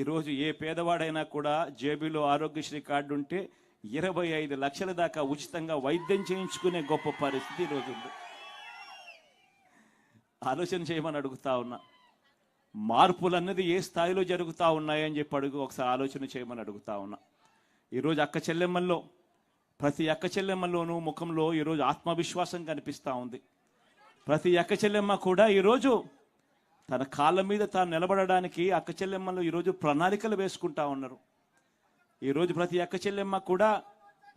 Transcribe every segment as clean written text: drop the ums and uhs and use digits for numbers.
ఈరోజు ఏ పేదవాడైనా కూడా జేబీలో ఆరోగ్యశ్రీ కార్డు ఉంటే 25 లక్షల దాకా ఉచితంగా వైద్యం చేయించుకునే గొప్ప పరిస్థితి ఈరోజు ఉంది. ఆలోచన చేయమని అడుగుతా ఉన్నా. మార్పులన్నది ఏ స్థాయిలో జరుగుతూ ఉన్నాయని చెప్పి ఒకసారి ఆలోచన చేయమని అడుగుతా ఉన్నా. ఈరోజు అక్క చెల్లెమ్మల్లో ప్రతి అక్క చెల్లెమ్మల్లోనూ ముఖంలో ఈరోజు ఆత్మవిశ్వాసం కనిపిస్తూ ఉంది. ప్రతి అక్క చెల్లెమ్మ కూడా ఈరోజు తన కాళ్ళ మీద తాను నిలబడడానికి అక్క చెల్లెమ్మలు ఈరోజు ప్రణాళికలు వేసుకుంటా ఉన్నారు. ఈరోజు ప్రతి అక్క చెల్లెమ్మ కూడా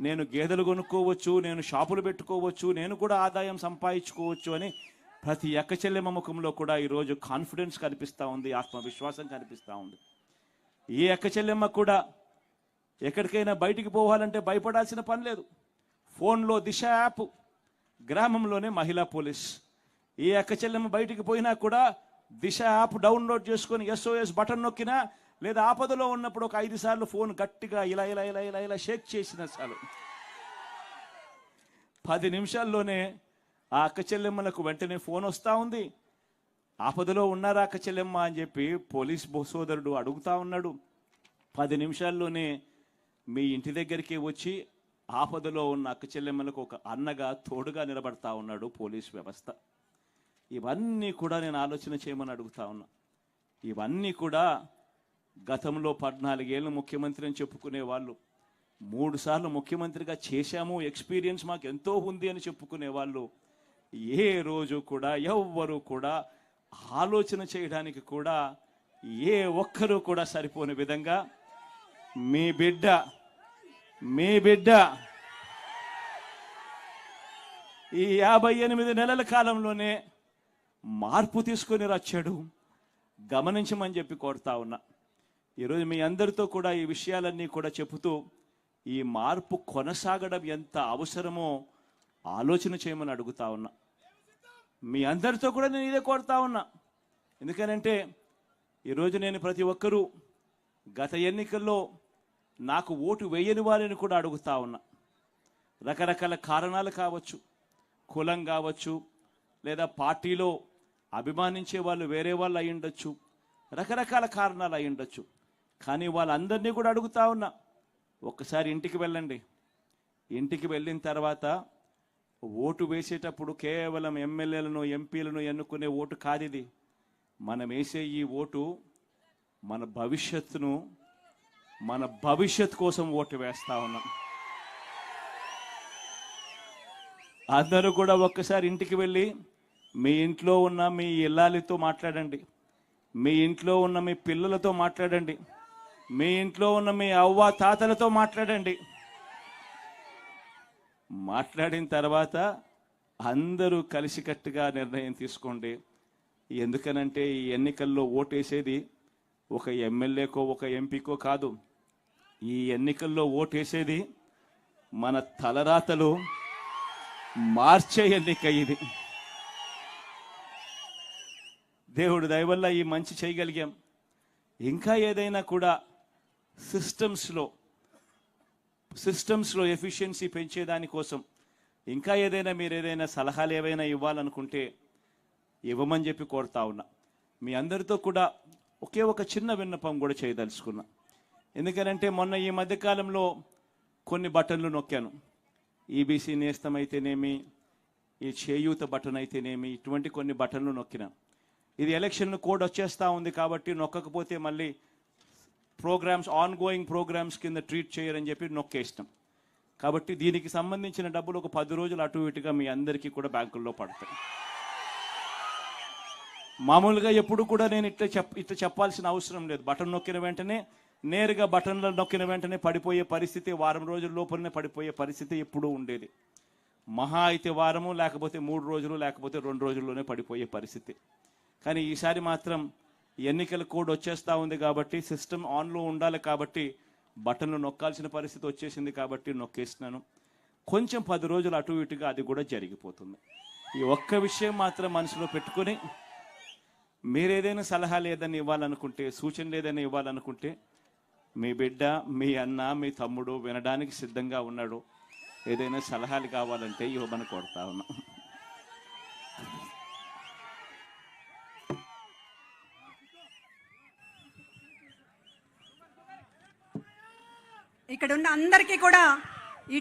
నేను గేదెలు కొనుక్కోవచ్చు, నేను షాపులు పెట్టుకోవచ్చు, నేను కూడా ఆదాయం సంపాదించుకోవచ్చు అని ప్రతి అక్క చెల్లెమ్మ ముఖంలో కూడా ఈరోజు కాన్ఫిడెన్స్ కనిపిస్తూ ఉంది, ఆత్మవిశ్వాసం కనిపిస్తూ ఉంది. ఏ అక్క చెల్లెమ్మ కూడా ఎక్కడికైనా బయటికి పోవాలంటే భయపడాల్సిన పని లేదు. ఫోన్లో దిశ యాప్, గ్రామంలోనే మహిళా పోలీస్. ఏ అక్క చెల్లెమ్మ బయటికి పోయినా కూడా దిశ యాప్ డౌన్లోడ్ చేసుకొని SOS బటన్ నొక్కినా, లేదా ఆపదలో ఉన్నప్పుడు ఒక 5 సార్లు ఫోన్ గట్టిగా ఇలా ఇలా ఇలా ఇలా ఇలా షేక్ చేసిన చాలు 10 నిమిషాల్లోనే ఆ అక్క చెల్లెమ్మలకు వెంటనే ఫోన్ వస్తూ ఉంది. ఆపదలో ఉన్నారా అక్క చెల్లెమ్మ అని చెప్పి పోలీస్ సోదరుడు అడుగుతా ఉన్నాడు. 10 నిమిషాల్లోనే మీ ఇంటి దగ్గరికి వచ్చి ఆపదలో ఉన్న అక్క చెల్లెమ్మలకు ఒక అన్నగా తోడుగా నిలబడతా ఉన్నాడు పోలీస్ వ్యవస్థ. ఇవన్నీ కూడా నేను ఆలోచన చేయమని అడుగుతా ఉన్నా. ఇవన్నీ కూడా గతంలో 14 ఏళ్ళు ముఖ్యమంత్రి అని చెప్పుకునే వాళ్ళు, 3 సార్లు ముఖ్యమంత్రిగా చేశాము, ఎక్స్పీరియన్స్ మాకు ఎంతో ఉంది అని చెప్పుకునే వాళ్ళు ఏ రోజు కూడా ఎవ్వరూ కూడా ఆలోచన చేయడానికి కూడా ఏ ఒక్కరూ కూడా సరిపోని విధంగా మీ బిడ్డ ఈ 58 నెలల కాలంలోనే మార్పు తీసుకొని వచ్చాడు. గమనించమని చెప్పి కోరుతా ఉన్నా. ఈరోజు మీ అందరితో కూడా ఈ విషయాలన్నీ కూడా చెబుతూ ఈ మార్పు కొనసాగడం ఎంత అవసరమో ఆలోచన చేయమని అడుగుతా ఉన్నా. మీ అందరితో కూడా నేను ఇదే కోరుతా ఉన్నా. ఎందుకనంటే ఈరోజు నేను ప్రతి ఒక్కరూ గత ఎన్నికల్లో నాకు ఓటు వేయని వారిని కూడా అడుగుతా ఉన్నా. రకరకాల కారణాలు కావచ్చు, కులం కావచ్చు, లేదా పార్టీలో అభిమానించే వాళ్ళు వేరే వాళ్ళు అయి ఉండొచ్చు, రకరకాల కారణాలు అయి ఉండొచ్చు. కానీ వాళ్ళందరినీ కూడా అడుగుతా ఉన్నా, ఒక్కసారి ఇంటికి వెళ్ళండి. ఇంటికి వెళ్ళిన తర్వాత ఓటు వేసేటప్పుడు కేవలం ఎమ్మెల్యేలను ఎంపీలను ఎన్నుకునే ఓటు కాదు ఇది. మనం వేసే ఈ ఓటు మన భవిష్యత్ కోసం ఓటు వేస్తా ఉన్నాం. అందరూ కూడా ఒక్కసారి ఇంటికి వెళ్ళి మీ ఇంట్లో ఉన్న మీ ఇల్లాలితో మాట్లాడండి, మీ ఇంట్లో ఉన్న మీ పిల్లలతో మాట్లాడండి, మీ ఇంట్లో ఉన్న మీ అవ్వ తాతలతో మాట్లాడండి. మాట్లాడిన తర్వాత అందరూ కలిసికట్టుగా నిర్ణయం తీసుకోండి. ఎందుకనంటే ఈ ఎన్నికల్లో ఓటేసేది ఒక ఎమ్మెల్యేకో ఒక ఎంపీకో కాదు. ఈ ఎన్నికల్లో ఓటేసేది మన తలరాతలు మార్చే ఎన్నిక ఇది. దేవుడు దయ వల్ల ఈ మంచి చేయగలిగాం. ఇంకా ఏదైనా కూడా సిస్టమ్స్లో ఎఫిషియన్సీ పెంచేదానికోసం ఇంకా ఏదైనా మీరు ఏదైనా సలహాలు ఏవైనా ఇవ్వాలనుకుంటే ఇవ్వమని చెప్పి కోరుతా ఉన్నా. మీ అందరితో కూడా ఒకే ఒక చిన్న విన్నపం కూడా చేయదలుచుకున్నా. ఎందుకనంటే మొన్న ఈ మధ్యకాలంలో కొన్ని బటన్లు నొక్కాను. ఈబీసీ నేస్తం అయితేనేమి, ఈ చేయూత బటన్ అయితేనేమి, ఇటువంటి కొన్ని బటన్లు నొక్కినా. ఇది ఎలక్షన్ కోడ్ వచ్చేస్తూ ఉంది కాబట్టి నొక్కకపోతే మళ్ళీ ఆన్గోయింగ్ ప్రోగ్రామ్స్ కింద ట్రీట్ చేయరని చెప్పి నొక్కేస్తాం. కాబట్టి దీనికి సంబంధించిన డబ్బులు ఒక 10 రోజులు అటు ఇటుగా మీ అందరికీ కూడా బ్యాంకుల్లో పడతాయి. మామూలుగా ఎప్పుడు కూడా నేను ఇట్లా చెప్పాల్సిన అవసరం లేదు. బటన్ నొక్కిన వెంటనే నేరుగా బటన్లు నొక్కిన వెంటనే పడిపోయే పరిస్థితి, వారం రోజుల లోపలనే పడిపోయే పరిస్థితి ఎప్పుడూ ఉండేది. మహా అయితే వారము, లేకపోతే 3 రోజులు, లేకపోతే 2 రోజుల్లోనే పడిపోయే పరిస్థితి. కానీ ఈసారి మాత్రం ఎన్నికల కోడ్ వచ్చేస్తూ ఉంది కాబట్టి, సిస్టమ్ ఆన్లో ఉండాలి కాబట్టి బటన్లు నొక్కాల్సిన పరిస్థితి వచ్చేసింది కాబట్టి నొక్కేస్తున్నాను. కొంచెం 10 రోజులు అటు ఇటుగా అది కూడా జరిగిపోతుంది. ఈ ఒక్క విషయం మాత్రం మనసులో పెట్టుకొని మీరేదైనా సలహాలు ఏదైనా ఇవ్వాలనుకుంటే, సూచనలు ఏదైనా ఇవ్వాలనుకుంటే మీ బిడ్డ, మీ అన్న, మీ తమ్ముడు వినడానికి సిద్ధంగా ఉన్నాడు. ఏదైనా సలహాలు కావాలంటే ఇవ్వమని కోరుతా ఉన్నా. ఇక్కడ ఉన్న అందరికీ కూడా ఈ